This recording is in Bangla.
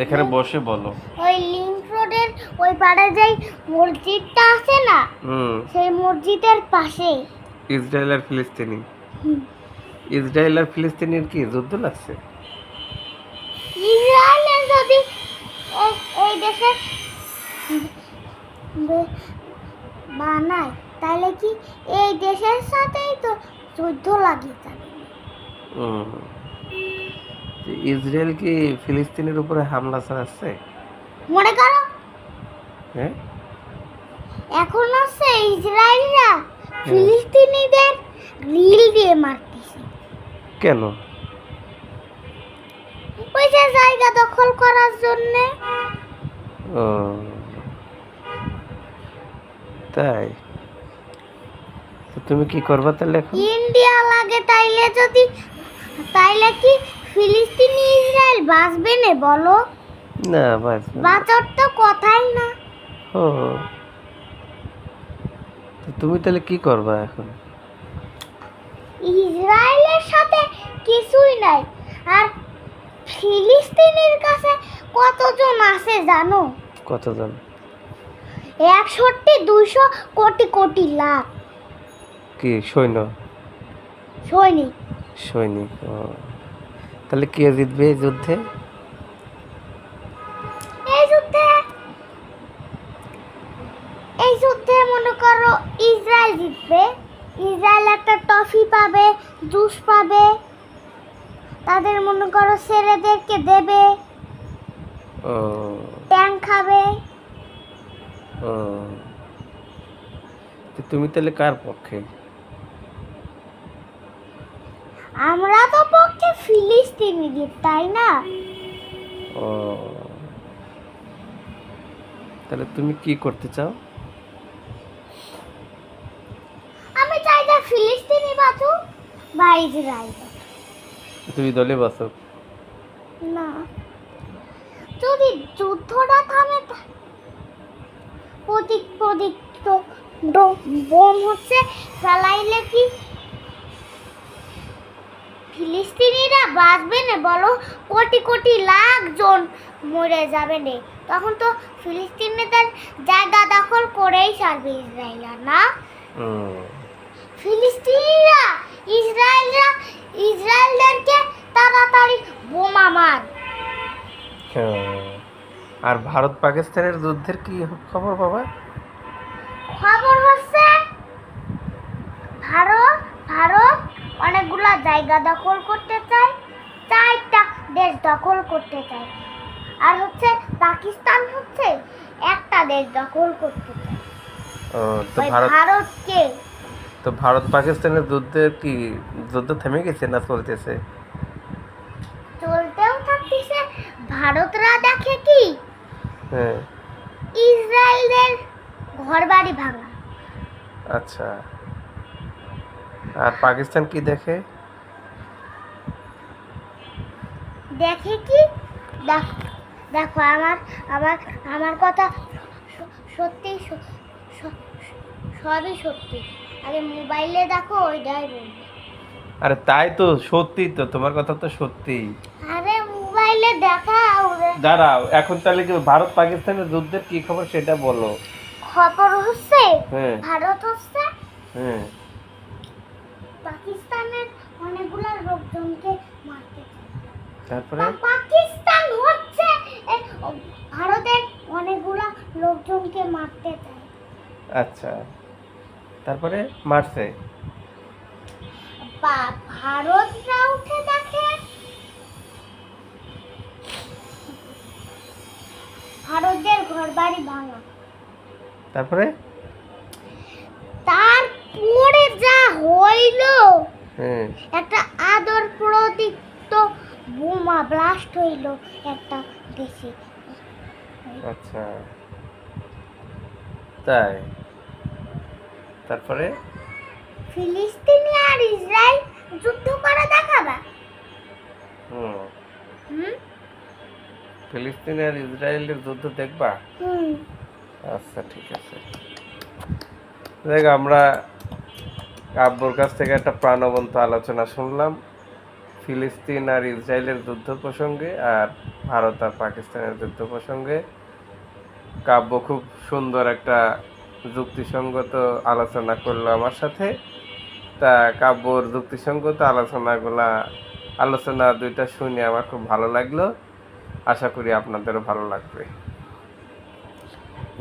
এখানে বসে বলো। ওই লিংক রোডের ওই পাড়ে যেই মসজিদটা আছে না, সেই মসজিদের পাশে ইসরায়েল আর ফিলিস্তিনি। ইসরায়েল আর ফিলিস্তিনির কি যুদ্ধ লাগছে? ইসরায়েলের যদি এই দেশে বানায় তাহলে কি এই দেশের সাথেই তো যুদ্ধ লাগিয়ে যাবে। ইসরায়েল কি ফিলিস্তিনের উপরে হামলা চালাচ্ছে? মনে করো হ্যাঁ, এখন আছে ইসরায়েলরা ফিলিস্তিনিদের গ্রিল দিয়ে মারতেছে। কেন? ওই যে জায়গা দখল করার জন্য। ও তাই? তো তুমি কি করবা তাহলে এখন? ইন্ডিয়া লাগে তাইলে কি ফিলিস্তিনি ইসরায়েল বাঁচবে না বলো? না, বাঁচবে না। বাঁচার তো কথাই না। ও, তো তুমি তাহলে কি করবা এখন? ইসরায়েলের সাথে কিছুই নাই। আর ফিলিস্তিনের কাছে কতজন আছে জানো? কতজন? 160-200 কোটি কোটি লাখ কি সৈন্য? সৈনিক। সৈনিক। ও, তাহলে কে জিতবে এই যুদ্ধে? এই যুদ্ধে মনে করো ইসরায়েল জিতবে। ইসরায়েল একটা ট্রফি পাবে, জুস পাবে, তাদের মনে করো ছেলেদেরকে দেবে, ও, ট্যাঙ্ক খাবে। ও, তো তুমি তাহলে কার পক্ষে? আমরা তো পক্ষে ফিলিস্তিনিদের, তাই না? ও, তাহলে তুমি কি করতে চাও? আমি চাই যে ফিলিস্তিনি বাঁচুক বা ইসরায়েল বাঁচুক। তুমি দলে বাসো? না, যদি যুদ্ধটা থামে, প্রদিক তো বোম হচ্ছে ফেলাইলে কি ফিলিস্তিনিরা বাঁচবে না বলো? কোটি কোটি লাখ জন মরে যাবে না। তখন তো ফিলিস্তিনিদের জায়গা দখল করেই ছাড়বে ইসরায়েলরা, না? ফিলিস্তিনিরা ইসরায়েলদেরকে তাড়াতাড়ি বোমা মার। আর ভারত পাকিস্তানের যুদ্ধের কি খবর বাবা? খবর হচ্ছে ভারত অনেকগুলা জায়গা দখল করতে চায়, 4টা দেশ দখল করতে চায়। আর হচ্ছে পাকিস্তান হচ্ছে একটা দেশ দখল করতে চায়। তো ভারতকে। তো ভারত পাকিস্তানের যুদ্ধ থেমে গেছে না চলতেছে? চলতেও থাকতেছে। ভারতরা দেখে কি ইসরায়েলের ঘরবাড়ি ভাঙা। আচ্ছা, আর পাকিস্তান কি দেখে? দেখে কি দেখো আমার কথা সত্যি, সবই সত্যি। আরে মোবাইলে দেখো, ওইটাই বলবে। আরে তাই তো, সত্যি তো, তোমার কথা তো সত্যি। আরে মোবাইলে দেখাও। দাঁড়াও, এখন তাহলে কি ভারত পাকিস্তানের যুদ্ধের কি খবর সেটা বলো। খবর হচ্ছে ভারত হচ্ছে পাকিস্তানের অনেকগুলা লোকজনকে মারতে চায়। তারপরে পাকিস্তান হচ্ছে ভারতের অনেকগুলা লোকজনকে মারতে চায়। আচ্ছা, তারপরে মারছে। ভারতরা উঠে দেখে ভারতের ঘরবাড়ি ভাঙা। তারপরে যা হইল, একটা আদর প্রতীক তো বোমা ব্লাস্ট হইল একটা দেশে। আচ্ছা, তাই? তারপরে ফিলিস্তিনি আর ইসরায়েল যুদ্ধ করে দেখাবা। ফিলিস্তিন আর ইসরায়েলের যুদ্ধ দেখবা? আচ্ছা, ঠিক আছে। দেখ, আমরা আব্বুর কাছ থেকে একটা প্রাণবন্ত আলোচনা শুনলাম ফিলিস্তিন আর ইসরায়েলের যুদ্ধ প্রসঙ্গে। আর ভারত আর পাকিস্তানের যুদ্ধ প্রসঙ্গে। কাব্য খুব সুন্দর একটা যুক্তিসঙ্গত আলোচনা করলো আমার সাথে। তা কাব্যর যুক্তিসঙ্গত আলোচনা দুইটা শুনে আমার খুব ভালো লাগলো। আশা করি আপনাদেরও ভালো লাগবে।